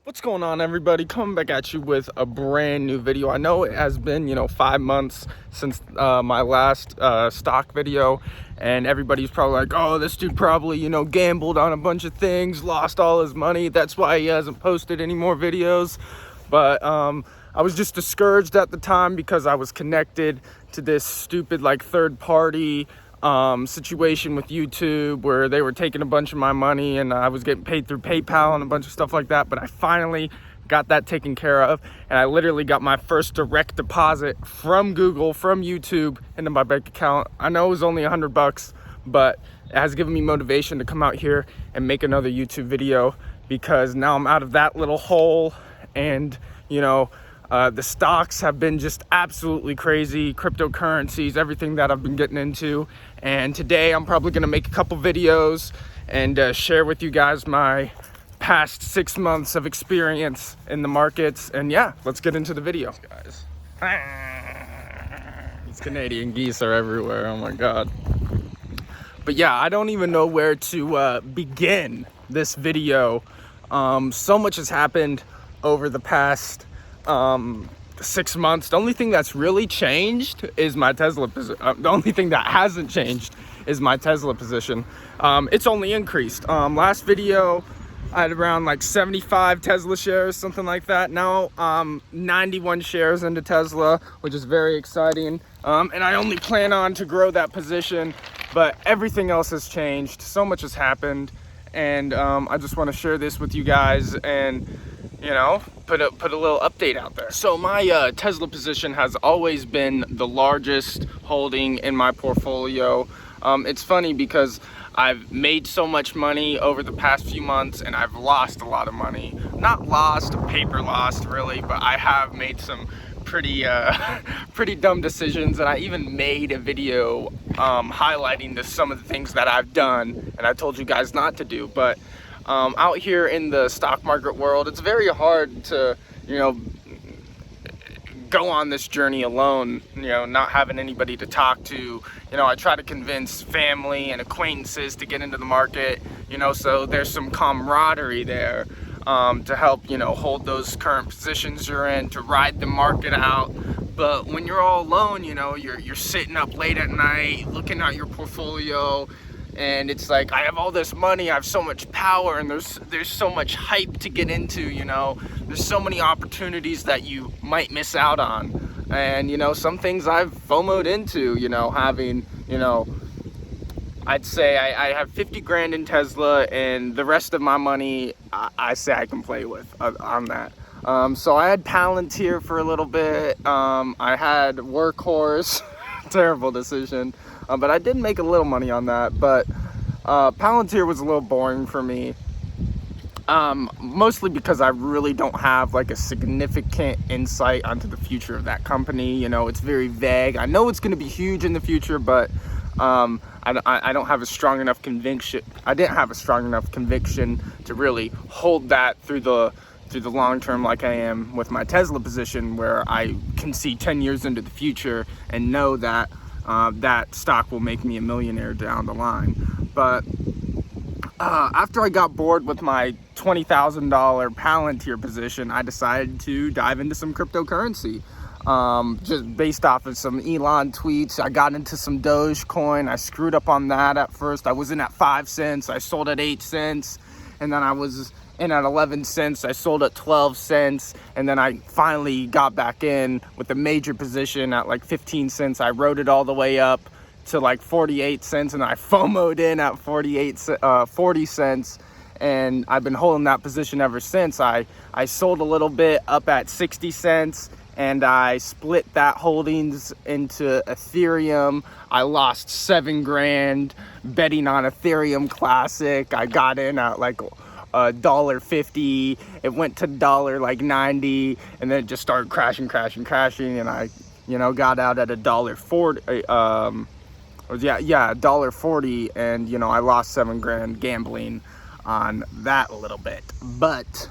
What's going on, everybody? Coming back at you with a brand new video. I know it has been 5 months since my last stock video, and everybody's probably like, oh, this dude probably gambled on a bunch of things, lost all his money, that's why he hasn't posted any more videos. But I was just discouraged at the time because I was connected to this stupid third party situation with YouTube where they were taking a bunch of my money and I was getting paid through PayPal and a bunch of stuff like that. But I finally got that taken care of, and I literally got my first direct deposit from Google, from YouTube, into my bank account. I know it was only $100, but it has given me motivation to come out here and make another YouTube video, because now I'm out of that little hole. And the stocks have been just absolutely crazy, cryptocurrencies, everything that I've been getting into. And today I'm probably going to make a couple videos and share with you guys my past 6 months of experience in the markets. And yeah, let's get into the video, guys. These Canadian geese are everywhere. Oh my God. But yeah, I don't even know where to begin this video. So much has happened over the past 6 months. The only thing that's really changed is my Tesla position. The only thing that hasn't changed is my Tesla position. It's only increased. Last video I had around 75 Tesla shares, something like that. Now 91 shares into Tesla, which is very exciting. And I only plan on to grow that position, but everything else has changed. So much has happened, and I just want to share this with you guys and put a little update out there. So my Tesla position has always been the largest holding in my portfolio. It's funny because I've made so much money over the past few months, and I've lost a lot of money. Not lost, paper lost really, but I have made some pretty dumb decisions, and I even made a video highlighting some of the things that I've done and I told you guys not to do. But out here in the stock market world, it's very hard to go on this journey alone, not having anybody to talk to. I try to convince family and acquaintances to get into the market, so there's some camaraderie there to help hold those current positions you're in, to ride the market out. But when you're all alone, you're sitting up late at night looking at your portfolio, and it's like, I have all this money, I have so much power, and there's so much hype to get into. There's so many opportunities that you might miss out on. And some things I've FOMO'd into, having I'd say I have 50 grand in Tesla, and the rest of my money I say I can play with on that. So I had Palantir for a little bit. I had Workhorse. Terrible decision. But I did make a little money on that. But Palantir was a little boring for me. Mostly because I really don't have a significant insight onto the future of that company. It's very vague. I know it's going to be huge in the future, but I don't have a strong enough conviction. I didn't have a strong enough conviction to really hold that through the long term, like I am with my Tesla position, where I can see 10 years into the future and know that that stock will make me a millionaire down the line. But after I got bored with my $20,000 Palantir position, I decided to dive into some cryptocurrency. Just based off of some Elon tweets. I got into some Dogecoin. I screwed up on that at first. I was in at 5 cents. I sold at 8 cents. And then I was in at 11 cents. I sold at 12 cents. And then I finally got back in with a major position at 15 cents. I rode it all the way up to 48 cents. And I FOMO'd in at 40 cents. And I've been holding that position ever since. I sold a little bit up at 60 cents. And I split that holdings into Ethereum. I lost 7 grand betting on Ethereum Classic. I got in at $1.50. It went to $1.90, and then it just started crashing. And I, got out at $1.40. $1.40, and I lost 7 grand gambling on that a little bit. But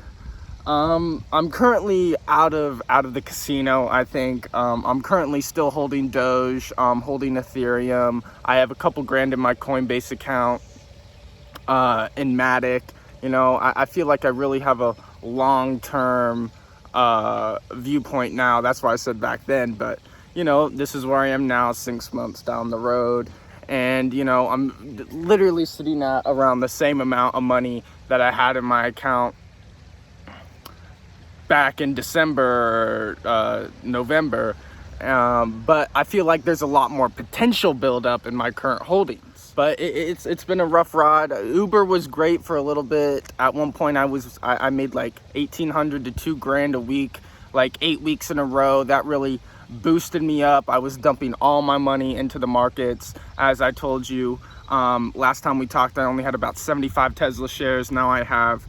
I'm currently out of the casino. I think I'm currently still holding Doge, holding Ethereum. I have a couple grand in my Coinbase account in Matic. I feel like I really have a long-term viewpoint now. That's why I said back then, but this is where I am now, 6 months down the road, and I'm literally sitting at around the same amount of money that I had in my account back in December, November, but I feel like there's a lot more potential buildup in my current holdings. But it's been a rough ride. Uber was great for a little bit. At one point, I made like $1,800 to $2,000 a week, like 8 weeks in a row. That really boosted me up. I was dumping all my money into the markets. As I told you last time we talked, I only had about 75 Tesla shares. Now I have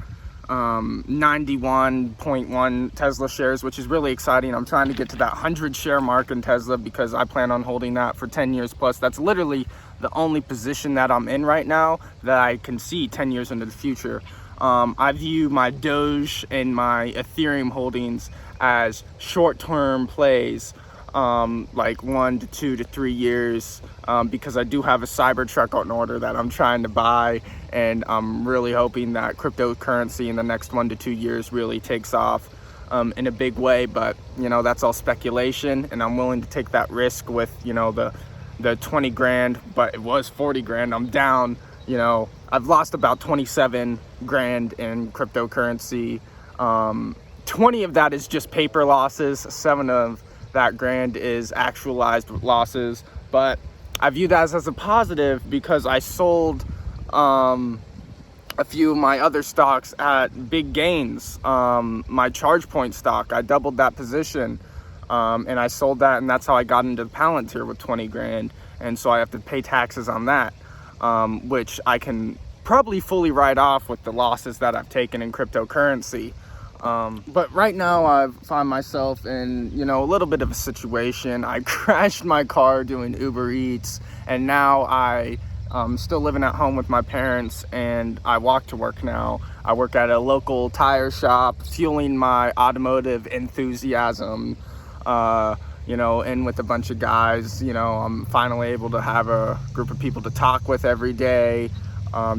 91.1 Tesla shares, which is really exciting. I'm trying to get to that 100 share mark in Tesla because I plan on holding that for 10 years plus. That's literally the only position that I'm in right now that I can see 10 years into the future. I view my Doge and my Ethereum holdings as short-term plays, like 1 to 2 to 3 years, because I do have a Cybertruck on order that I'm trying to buy, and I'm really hoping that cryptocurrency in the next 1 to 2 years really takes off in a big way. But that's all speculation, and I'm willing to take that risk with the 20 grand, but it was 40 grand. I'm down, I've lost about 27 grand in cryptocurrency. 20 of that is just paper losses. 7 of that grand is actualized losses, but I view that as a positive because I sold a few of my other stocks at big gains. My ChargePoint stock, I doubled that position, and I sold that, and that's how I got into Palantir with 20 grand, and so I have to pay taxes on that, which I can probably fully write off with the losses that I've taken in cryptocurrency. But right now I find myself in, a little bit of a situation. I crashed my car doing Uber Eats, and now I'm still living at home with my parents, and I walk to work now. I work at a local tire shop, fueling my automotive enthusiasm, and with a bunch of guys. I'm finally able to have a group of people to talk with every day,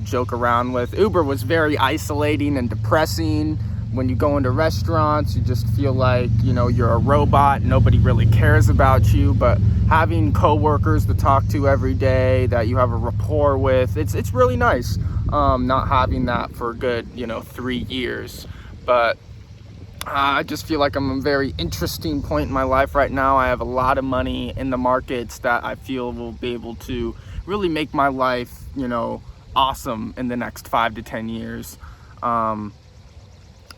joke around with. Uber was very isolating and depressing. When you go into restaurants, you just feel like, you're a robot. Nobody really cares about you. But having coworkers to talk to every day that you have a rapport with, it's really nice. Not having that for a good, 3 years. But I just feel like I'm a very interesting point in my life right now. I have a lot of money in the markets that I feel will be able to really make my life, awesome in the next 5 to 10 years.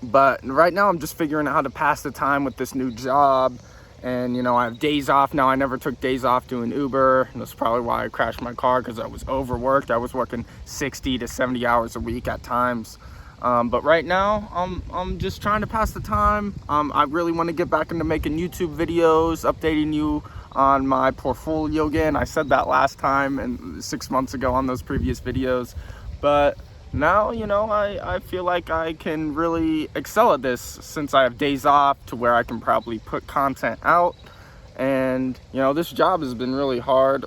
But right now I'm just figuring out how to pass the time with this new job. And, I have days off now. I never took days off doing Uber. And that's probably why I crashed my car, because I was overworked. I was working 60 to 70 hours a week at times. But right now I'm just trying to pass the time. I really want to get back into making YouTube videos, updating you on my portfolio again. I said that last time and 6 months ago on those previous videos. But now, I feel like I can really excel at this since I have days off, to where I can probably put content out. And, this job has been really hard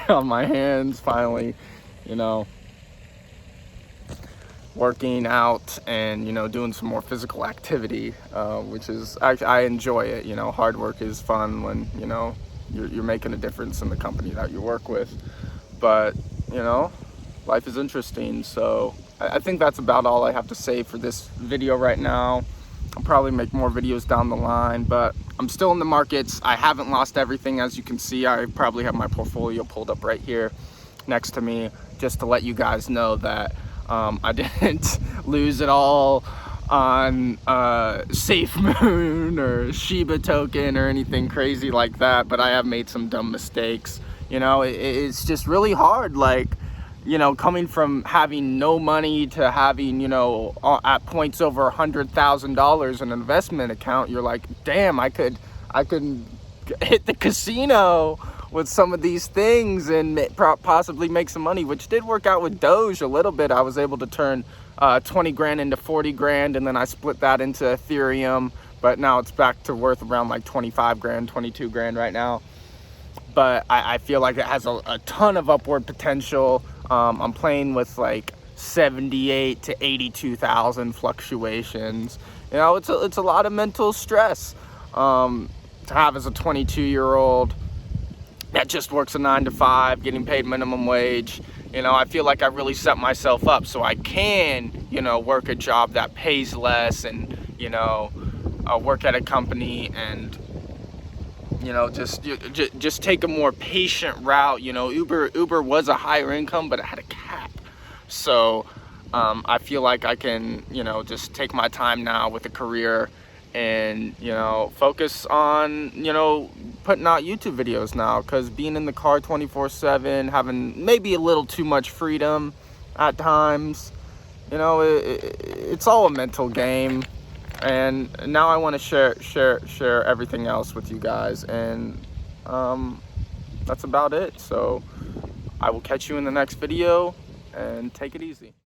on my hands, finally, working out and, doing some more physical activity, which is, I enjoy it. Hard work is fun when, you're making a difference in the company that you work with. But, life is interesting. So I think that's about all I have to say for this video right now. I'll probably make more videos down the line, but I'm still in the markets. I haven't lost everything. As you can see, I probably have my portfolio pulled up right here next to me, just to let you guys know that I didn't lose it all on SafeMoon or Shiba token or anything crazy like that, but I have made some dumb mistakes. It's just really hard, coming from having no money to having, at points over $100,000 in an investment account. You're like, damn, I could hit the casino with some of these things and possibly make some money, which did work out with Doge a little bit. I was able to turn 20 grand into 40 grand, and then I split that into Ethereum, but now it's back to worth around like 25 grand, 22 grand right now. But I feel like it has a ton of upward potential. I'm playing with like 78 to 82,000 fluctuations. You know, it's a lot of mental stress to have as a 22-year-old that just works a 9 to 5, getting paid minimum wage. You know, I feel like I really set myself up so I can, you know, work a job that pays less, and, you know, work at a company, and, you know, just take a more patient route. You know, Uber was a higher income, but it had a cap. So I feel like I can, you know, just take my time now with a career and, you know, focus on, you know, putting out YouTube videos now, because being in the car 24/7, having maybe a little too much freedom at times, you know, it's all a mental game. And now I want to share everything else with you guys, and that's about it. So I will catch you in the next video, and take it easy.